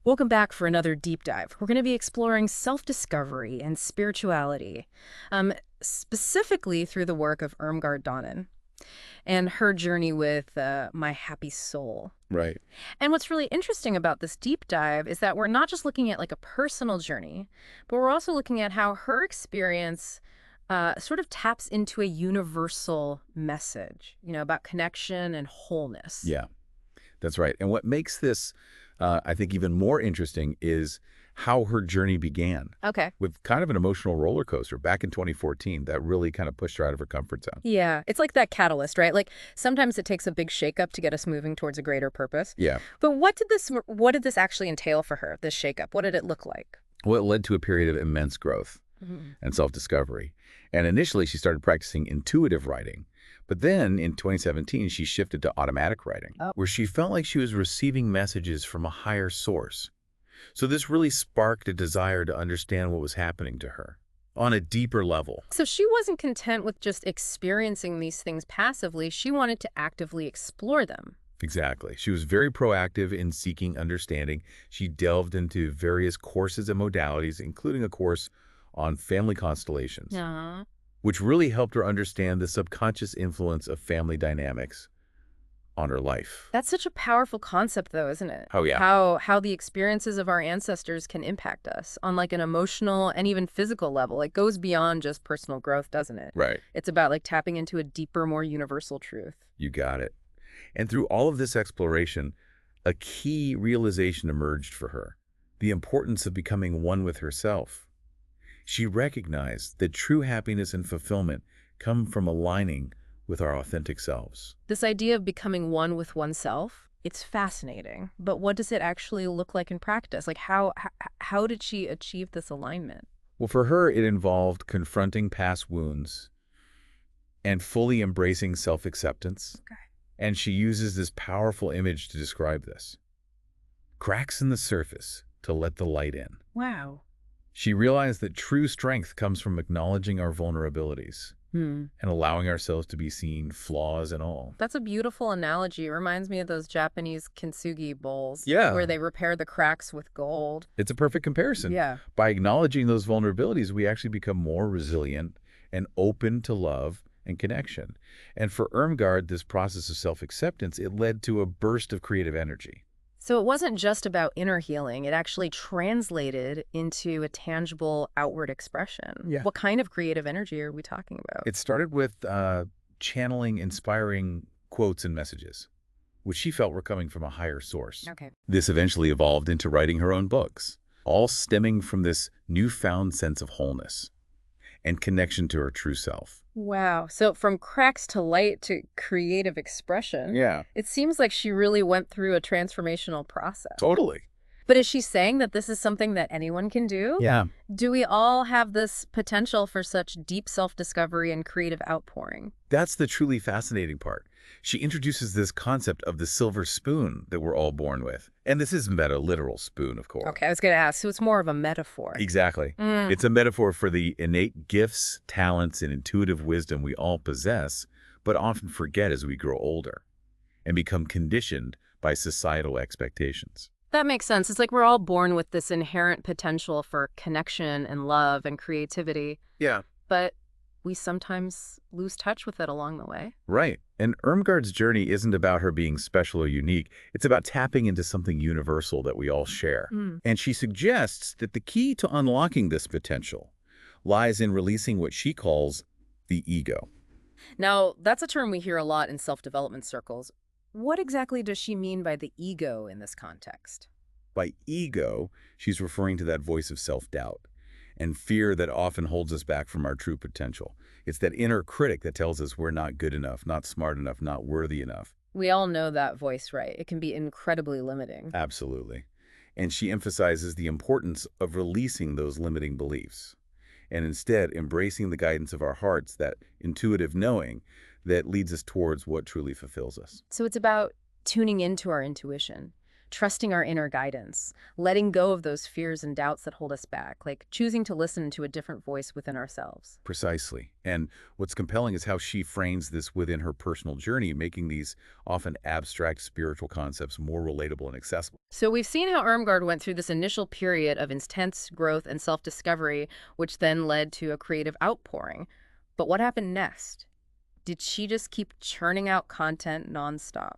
Welcome back for another deep dive. We're going to be exploring self-discovery and spirituality, specifically through the work of Irmgard Daanen and her journey with My Happy Soul. Right. And what's really interesting about this deep dive is that we're not just looking at like a personal journey, but we're also looking at how her experience sort of taps into a universal message, about connection and wholeness. Yeah, that's right. And what makes this, I think, even more interesting is how her journey began. Okay. With kind of an emotional roller coaster back in 2014 that really kind of pushed her out of her comfort zone. Yeah, it's like that catalyst, right? Like sometimes it takes a big shakeup to get us moving towards a greater purpose. Yeah. But what did this actually entail for her, this shakeup? What did it look like? Well, it led to a period of immense growth and self-discovery. And initially, she started practicing intuitive writing. But then in 2017, she shifted to automatic writing, where she felt like she was receiving messages from a higher source. So this really sparked a desire to understand what was happening to her on a deeper level. So she wasn't content with just experiencing these things passively. She wanted to actively explore them. Exactly. She was very proactive in seeking understanding. She delved into various courses and modalities, including a course on family constellations, which really helped her understand the subconscious influence of family dynamics on her life. That's such a powerful concept, though, isn't it? Oh, yeah. How the experiences of our ancestors can impact us on like an emotional and even physical level. It goes beyond just personal growth, doesn't it? Right. It's about like tapping into a deeper, more universal truth. You got it. And through all of this exploration, a key realization emerged for her: the importance of becoming one with herself. She recognized that true happiness and fulfillment come from aligning with our authentic selves. This idea of becoming one with oneself, it's fascinating. But what does it actually look like in practice? Like how did she achieve this alignment? Well, for her, it involved confronting past wounds and fully embracing self-acceptance. Okay. And she uses this powerful image to describe this: cracks in the surface to let the light in. Wow. She realized that true strength comes from acknowledging our vulnerabilities and allowing ourselves to be seen, flaws and all. That's a beautiful analogy. It reminds me of those Japanese kintsugi bowls. Yeah. Where they repair the cracks with gold. It's a perfect comparison. Yeah. By acknowledging those vulnerabilities, we actually become more resilient and open to love and connection. And for Irmgard, this process of self-acceptance, it led to a burst of creative energy. So it wasn't just about inner healing. It actually translated into a tangible outward expression. Yeah. What kind of creative energy are we talking about? It started with channeling inspiring quotes and messages, which she felt were coming from a higher source. Okay. This eventually evolved into writing her own books, all stemming from this newfound sense of wholeness and connection to her true self. Wow. So from cracks to light to creative expression. Yeah. It seems like she really went through a transformational process. Totally. But is she saying that this is something that anyone can do? Yeah. Do we all have this potential for such deep self-discovery and creative outpouring? That's the truly fascinating part. She introduces this concept of the silver spoon that we're all born with. And this isn't about a literal spoon, of course. Okay, I was going to ask. So it's more of a metaphor. Exactly. It's a metaphor for the innate gifts, talents, and intuitive wisdom we all possess, but often forget as we grow older and become conditioned by societal expectations. That makes sense. It's like we're all born with this inherent potential for connection and love and creativity. Yeah. But we sometimes lose touch with it along the way. Right. And Irmgard's journey isn't about her being special or unique. It's about tapping into something universal that we all share. And she suggests that the key to unlocking this potential lies in releasing what she calls the ego. Now, that's a term we hear a lot in self-development circles. What exactly does she mean by the ego in this context? By ego, she's referring to that voice of self-doubt and fear that often holds us back from our true potential. It's that inner critic that tells us we're not good enough, not smart enough, not worthy enough. We all know that voice, right? It can be incredibly limiting. Absolutely. And she emphasizes the importance of releasing those limiting beliefs and instead embracing the guidance of our hearts, that intuitive knowing that leads us towards what truly fulfills us. So it's about tuning into our intuition, trusting our inner guidance, letting go of those fears and doubts that hold us back, like choosing to listen to a different voice within ourselves. Precisely. And what's compelling is how she frames this within her personal journey, making these often abstract spiritual concepts more relatable and accessible. So we've seen how Irmgard went through this initial period of intense growth and self-discovery, which then led to a creative outpouring. But what happened next? Did she just keep churning out content nonstop?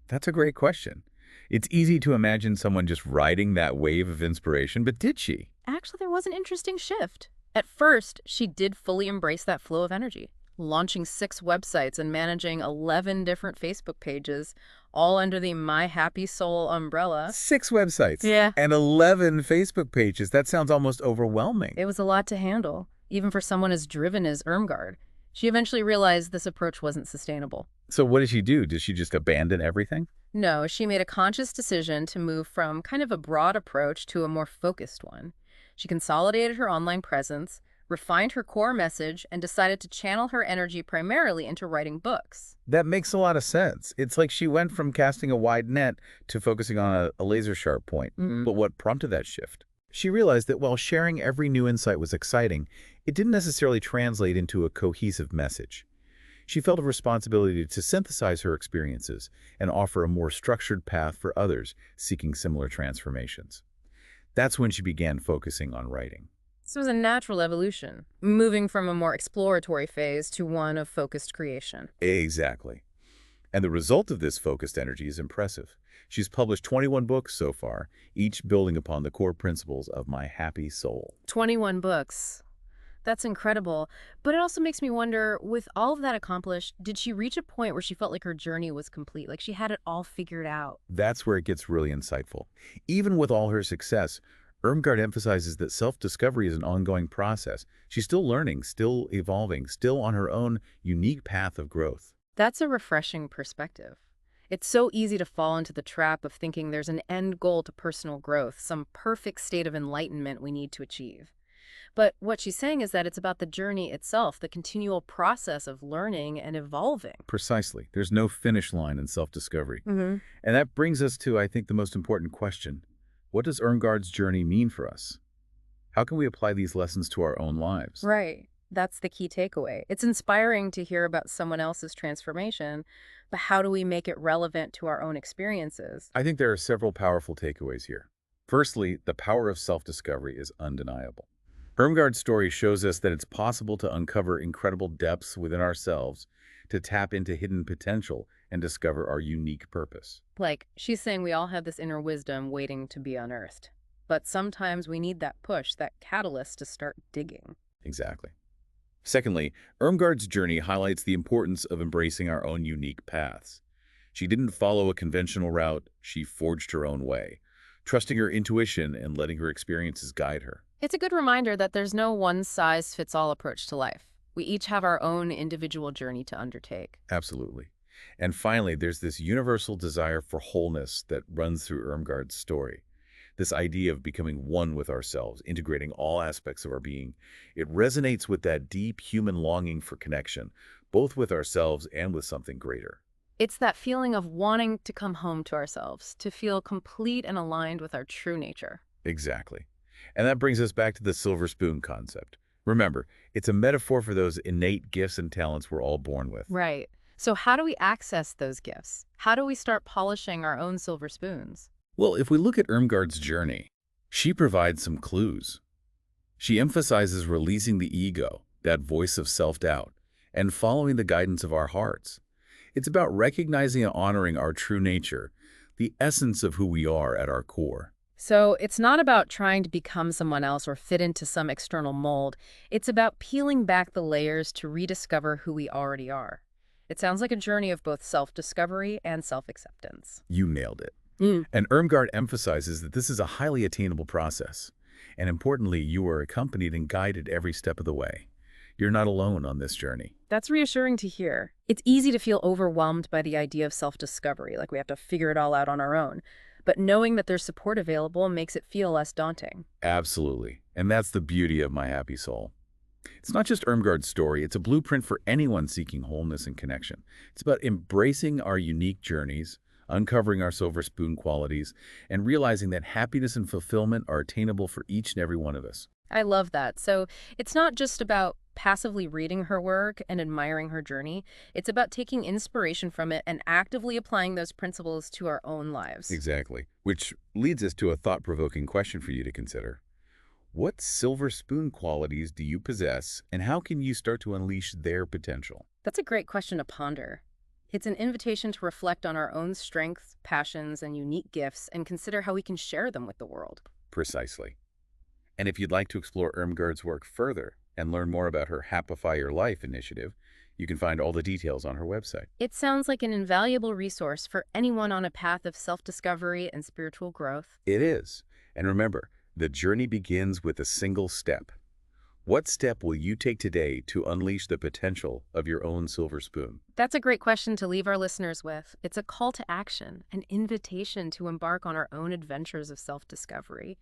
That's a great question. It's easy to imagine someone just riding that wave of inspiration, but did she? Actually, there was an interesting shift. At first, she did fully embrace that flow of energy, launching 6 websites and managing 11 different Facebook pages, all under the My Happy Soul umbrella. 6 websites. Yeah. And 11 Facebook pages. That sounds almost overwhelming. It was a lot to handle, even for someone as driven as Irmgard. She eventually realized this approach wasn't sustainable. So what did she do? Did she just abandon everything? No, she made a conscious decision to move from kind of a broad approach to a more focused one. She consolidated her online presence, refined her core message, and decided to channel her energy primarily into writing books. That makes a lot of sense. It's like she went from casting a wide net to focusing on a laser-sharp point. But what prompted that shift? She realized that while sharing every new insight was exciting, it didn't necessarily translate into a cohesive message. She felt a responsibility to synthesize her experiences and offer a more structured path for others seeking similar transformations. That's when she began focusing on writing. This was a natural evolution, moving from a more exploratory phase to one of focused creation. Exactly. And the result of this focused energy is impressive. She's published 21 books so far, each building upon the core principles of My Happy Soul. 21 books. That's incredible. But it also makes me wonder, with all of that accomplished, did she reach a point where she felt like her journey was complete, like she had it all figured out? That's where it gets really insightful. Even with all her success, Irmgard emphasizes that self-discovery is an ongoing process. She's still learning, still evolving, still on her own unique path of growth. That's a refreshing perspective. It's so easy to fall into the trap of thinking there's an end goal to personal growth, some perfect state of enlightenment we need to achieve. But what she's saying is that it's about the journey itself, the continual process of learning and evolving. Precisely. There's no finish line in self-discovery. Mm-hmm. And that brings us to, I think, the most important question. What does Irmgard's journey mean for us? How can we apply these lessons to our own lives? Right. That's the key takeaway. It's inspiring to hear about someone else's transformation, but how do we make it relevant to our own experiences? I think there are several powerful takeaways here. Firstly, the power of self-discovery is undeniable. Irmgard's story shows us that it's possible to uncover incredible depths within ourselves, to tap into hidden potential, and discover our unique purpose. Like, she's saying we all have this inner wisdom waiting to be unearthed. But sometimes we need that push, that catalyst to start digging. Exactly. Secondly, Irmgard's journey highlights the importance of embracing our own unique paths. She didn't follow a conventional route, she forged her own way, trusting her intuition and letting her experiences guide her. It's a good reminder that there's no one-size-fits-all approach to life. We each have our own individual journey to undertake. Absolutely. And finally, there's this universal desire for wholeness that runs through Irmgard's story. This idea of becoming one with ourselves, integrating all aspects of our being. It resonates with that deep human longing for connection, both with ourselves and with something greater. It's that feeling of wanting to come home to ourselves, to feel complete and aligned with our true nature. Exactly. And that brings us back to the silver spoon concept. Remember, it's a metaphor for those innate gifts and talents we're all born with. Right. So how do we access those gifts? How do we start polishing our own silver spoons? Well, if we look at Irmgard's journey, she provides some clues. She emphasizes releasing the ego, that voice of self-doubt, and following the guidance of our hearts. It's about recognizing and honoring our true nature, the essence of who we are at our core. So it's not about trying to become someone else or fit into some external mold. It's about peeling back the layers to rediscover who we already are. It sounds like a journey of both self-discovery and self-acceptance. You nailed it. And Irmgard emphasizes that this is a highly attainable process. And importantly, you are accompanied and guided every step of the way. You're not alone on this journey. That's reassuring to hear. It's easy to feel overwhelmed by the idea of self-discovery, like we have to figure it all out on our own. But knowing that there's support available makes it feel less daunting. Absolutely. And that's the beauty of My Happy Soul. It's not just Irmgard's story, it's a blueprint for anyone seeking wholeness and connection. It's about embracing our unique journeys, uncovering our silver spoon qualities, and realizing that happiness and fulfillment are attainable for each and every one of us. I love that. So it's not just about passively reading her work and admiring her journey. It's about taking inspiration from it and actively applying those principles to our own lives. Exactly. Which leads us to a thought-provoking question for you to consider. What silver spoon qualities do you possess, and how can you start to unleash their potential? That's a great question to ponder. It's an invitation to reflect on our own strengths, passions, and unique gifts and consider how we can share them with the world. Precisely. And if you'd like to explore Irmgard's work further and learn more about her Happify Your Life initiative, you can find all the details on her website. It sounds like an invaluable resource for anyone on a path of self-discovery and spiritual growth. It is. And remember, the journey begins with a single step. What step will you take today to unleash the potential of your own silver spoon? That's a great question to leave our listeners with. It's a call to action, an invitation to embark on our own adventures of self-discovery.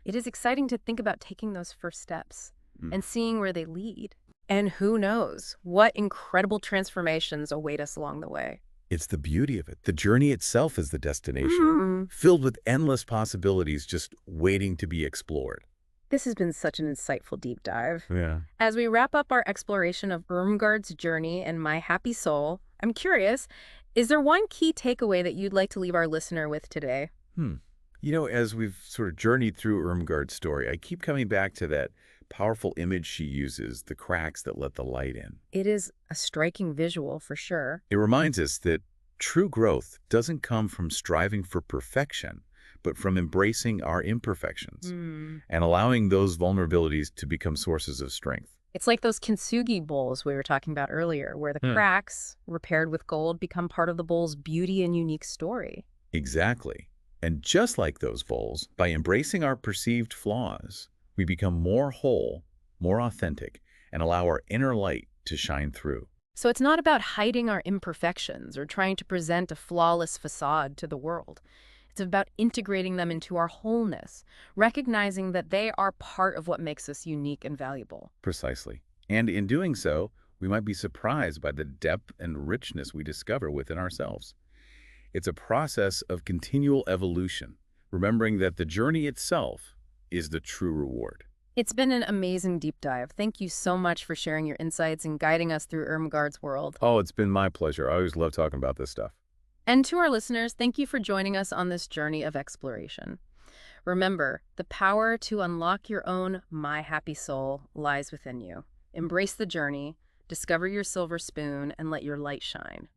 It is exciting to think about taking those first steps and seeing where they lead. And who knows what incredible transformations await us along the way. It's the beauty of it. The journey itself is the destination, filled with endless possibilities just waiting to be explored. This has been such an insightful deep dive. Yeah. As we wrap up our exploration of Irmgard's journey and My Happy Soul, I'm curious, is there one key takeaway that you'd like to leave our listener with today? You know, as we've sort of journeyed through Irmgard's story, I keep coming back to that powerful image she uses, the cracks that let the light in. It is a striking visual for sure. It reminds us that true growth doesn't come from striving for perfection, but from embracing our imperfections and allowing those vulnerabilities to become sources of strength. It's like those kintsugi bowls we were talking about earlier, where the cracks, repaired with gold, become part of the bowl's beauty and unique story. Exactly. And just like those bowls, by embracing our perceived flaws, we become more whole, more authentic, and allow our inner light to shine through. So it's not about hiding our imperfections or trying to present a flawless facade to the world. It's about integrating them into our wholeness, recognizing that they are part of what makes us unique and valuable. Precisely. And in doing so, we might be surprised by the depth and richness we discover within ourselves. It's a process of continual evolution, remembering that the journey itself is the true reward. It's been an amazing deep dive. Thank you so much for sharing your insights and guiding us through Irmgard's world. Oh, it's been my pleasure. I always love talking about this stuff. And to our listeners, thank you for joining us on this journey of exploration. Remember, the power to unlock your own My Happy Soul lies within you. Embrace the journey, discover your silver spoon, and let your light shine.